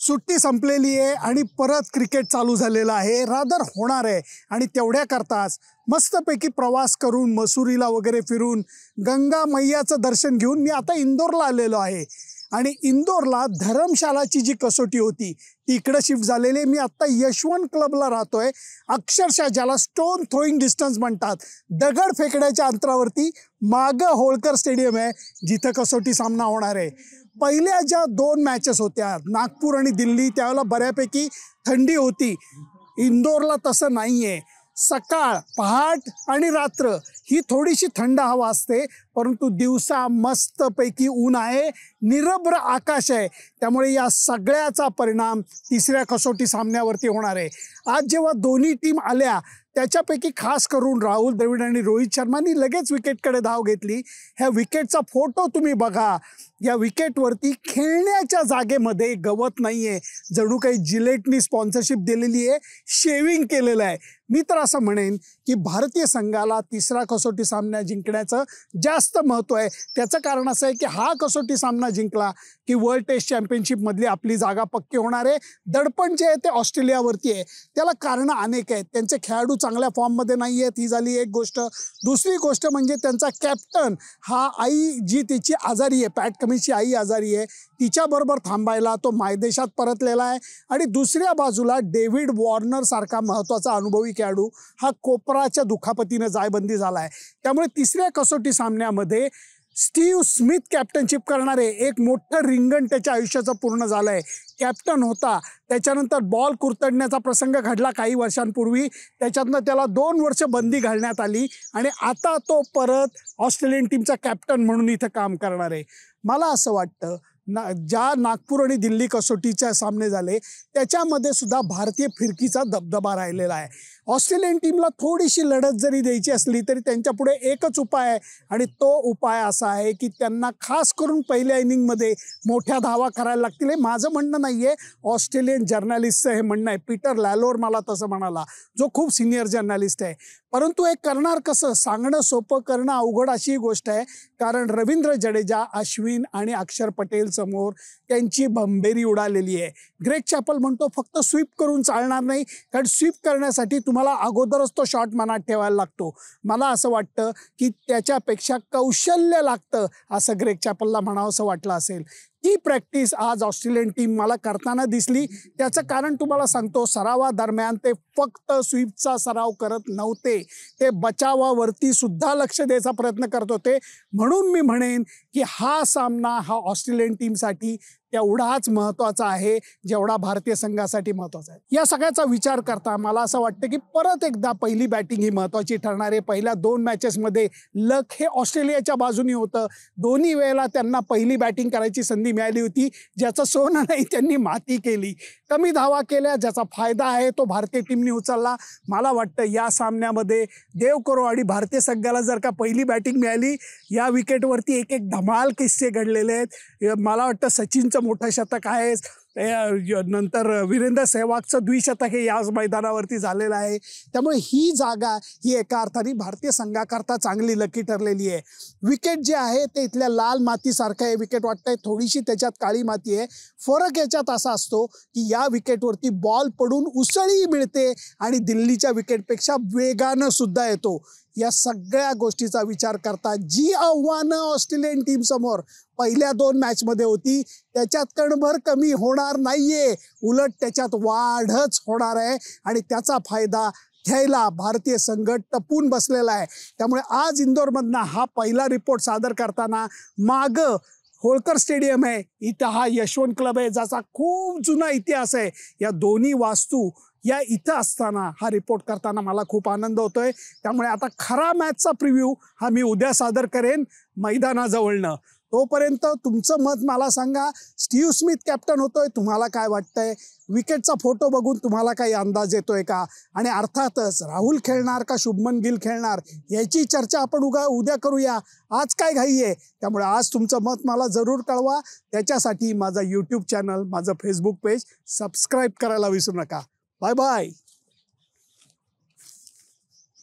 सुट्टी संपलेली आहे आणि परत क्रिकेट चालू झालेलं आहे, रादर होणार आहे। आणि तेवढ्या करताच मस्तपैकी प्रवास करून मसुरीला वगैरे फिरून गंगा मैयाचं दर्शन घेऊन मी आता इंदोरला आलेलो आहे। आणि इंदोरला धर्मशालाची जी कसोटी होती ती इकडे शिफ्ट झालेली। मी आता यशवंत क्लबला राहतोय, अक्षरशः ज्याला स्टोन थ्रोइंग डिस्टन्स म्हणतात, दगड फेकण्याच्या अंतरावरती मागं होळकर स्टेडियम आहे जिथे कसोटी सामना होणार आहे। पहिल्या ज्या 2 मॅचेस होत्या नागपूर आणि दिल्ली, त्यावेळेला बऱ्यापैकी थंडी होती। इंदोरला तसं नाहीये, सकाळ पहाट आणि रात्र ही थोडीशी थंड हवा असते, परंतु दिवसा मस्तपैकी ऊन आहे, निरभ्र आकाश आहे। त्यामुळे या सगळ्याचा परिणाम तिसऱ्या कसोटी सामन्यावरती होणार आहे। आज जेव्हा दोन्ही टीम आल्या त्याच्यापैकी खास करून राहुल द्रविड आणि रोहित शर्मानी लगेच विकेटकडे धाव घेतली। ह्या विकेटचा फोटो तुम्ही बघा, या विकेटवरती खेळण्याच्या जागेमध्ये गवत नाहीये, जणू काही जिलेटनी स्पॉन्सरशिप दिलेली आहे, शेविंग केलेलं आहे। मी तर असं म्हणेन की भारतीय संघाला तिसरा कसोटी सामना जिंकण्याचं जास्त महत्त्व आहे। त्याचं कारण असं आहे की हा कसोटी सामना जिंकला की वर्ल्ड टेस्ट चॅम्पियनशिपमधली आपली जागा पक्की होणार आहे। दडपण जे आहे ते ऑस्ट्रेलियावरती आहे, त्याला कारणं अनेक आहेत। त्यांचे खेळाडू चांगल्या फॉर्ममध्ये नाही आहेत, ही झाली एक गोष्ट। दुसरी गोष्ट म्हणजे त्यांचा कॅप्टन हा आई जी तिची आजारी आहे, पॅट कमिन्सची आई आजारी आहे, तिच्याबरोबर थांबायला तो मायदेशात परतलेला आहे। आणि दुसऱ्या बाजूला डेव्हिड वॉर्नर सारखा महत्त्वाचा अनुभवी खेळाडू हा कोपराच्या दुखापतीने जायबंदी झाला आहे। त्यामुळे तिसऱ्या कसोटी सामन्यामध्ये स्टीव्ह स्मिथ कॅप्टनशिप करणारे एक मोठं रिंगण त्याच्या आयुष्याचं पूर्ण झालं आहे। कॅप्टन होता, त्याच्यानंतर बॉल कुरतडण्याचा प्रसंग घडला काही वर्षांपूर्वी, त्याच्यातनं त्याला 2 वर्ष बंदी घालण्यात आली आणि आता तो परत ऑस्ट्रेलियन टीमचा कॅप्टन म्हणून इथं काम करणार आहे। मला असं वाटतं ज्या नागपूर आणि दिल्ली कसोटीचे सामने झाले त्याच्यामध्ये सुद्धा भारतीय फिरकीचा दबदबा राहिलेला आहे। ऑस्ट्रेलियन टीमला थोडीशी लढत जरी द्यायची असली तरी त्यांच्यापुढे एकच उपाय आहे, आणि तो उपाय असा आहे की त्यांना खास करून पहिल्या इनिंगमध्ये मोठ्या धावा करायला लागतील। हे माझं म्हणणं नाही आहे, ऑस्ट्रेलियन जर्नलिस्टचं हे म्हणणं आहे। पीटर लॅलोर मला तसं म्हणाला, जो खूप सिनियर जर्नलिस्ट आहे। परंतु हे करणार कसं, सांगणं सोपं, करणं अवघड अशी गोष्ट आहे। कारण रवींद्र जडेजा, अश्विन आणि अक्षर पटेल समोर त्यांची भंबेरी उडालेली आहे। ग्रेग चॅपल म्हणतो फक्त स्वीप करून चालणार नाही, कारण स्वीप करण्यासाठी तुम्हाला अगोदरच तो शॉट मनात ठेवायला लागतो। मला असं वाटतं की त्याच्यापेक्षा कौशल्य लागतं असं ग्रेग चॅपलला म्हणावंसं वाटलं असेल। ती प्रॅक्टिस आज ऑस्ट्रेलियन टीम मला करताना दिसली। त्याचं कारण तुम्हाला सांगतो, सरावादरम्यान ते फक्त स्वीपचा सराव करत नव्हते, ते बचावावरती सुद्धा लक्ष द्यायचा प्रयत्न करत होते। म्हणून मी म्हणेन की हा सामना हा ऑस्ट्रेलियन टीमसाठी तेवढाच महत्त्वाचा आहे जेवढा भारतीय संघासाठी महत्त्वाचा आहे। या सगळ्याचा विचार करता मला असं वाटतं की परत एकदा पहिली बॅटिंग ही महत्त्वाची ठरणार आहे। पहिल्या 2 मॅचेसमध्ये लक हे ऑस्ट्रेलियाच्या बाजूनी होतं, दोन्ही वेळेला त्यांना पहिली बॅटिंग करायची संधी मिळाली होती, ज्याचं सोनं नाही त्यांनी माती केली, कमी धावा केल्या, ज्याचा फायदा आहे तो भारतीय टीमने उचलला। मला वाटतं या सामन्यामध्ये देव करो आणि भारतीय संघाला जर का पहिली बॅटिंग मिळाली, या विकेटवरती एक धमाल किस्से घडलेले आहेत। मला वाटतं सचिनचं मोठं शतक आहे, नंतर वीरेंद्र सहवागचं द्विशतक हे याच मैदानावरती झालेलं आहे। त्यामुळे ही जागा ही एका अर्थाने भारतीय संघाकरता चांगली लकी ठरलेली आहे। विकेट जे आहे ते इथल्या लाल मातीसारखं आहे, विकेट वाटतंय थोडीशी त्याच्यात काळी माती आहे। फरक याच्यात असा असतो की या विकेटवरती बॉल पडून उसळी मिळते आणि दिल्लीच्या विकेटपेक्षा वेगानं सुद्धा येतो। या सगळ्या गोष्टीचा विचार करता जी आव्हानं ऑस्ट्रेलियन टीम समोर पहिल्या 2 मॅचमध्ये होती त्याच्यात कणभर कमी होणार नाहीये, उलट त्याच्यात वाढच होणार आहे। आणि त्याचा फायदा घ्यायला भारतीय संघ टपून बसलेला आहे। त्यामुळे आज इंदोरमधनं हा पहिला रिपोर्ट सादर करताना मागं होळकर स्टेडियम आहे, इथं हा यशवंत क्लब आहे ज्याचा खूप जुना इतिहास आहे। या दोन्ही वास्तू या इथं असताना हा रिपोर्ट करताना मला खूप आनंद होतोय। त्यामुळे आता खरा मॅचचा प्रिव्ह्यू हा मी उद्या सादर करेन मैदानाजवळनं। तोपर्यंत तुमचं मत मला सांगा, स्टीव्ह स्मिथ कॅप्टन होतोय, तुम्हाला काय वाटतंय? विकेटचा फोटो बघून तुम्हाला काही अंदाज येतोय का? आणि अर्थातच राहुल खेळणार का शुभमन गिल खेळणार याची चर्चा आपण उद्या करूया। आज काय घाई आहे, त्यामुळे आज तुमचं मत मला जरूर कळवा। त्याच्यासाठी माझा यूट्यूब चॅनल, माझं फेसबुक पेज सबस्क्राईब करायला विसरू नका। Bye bye.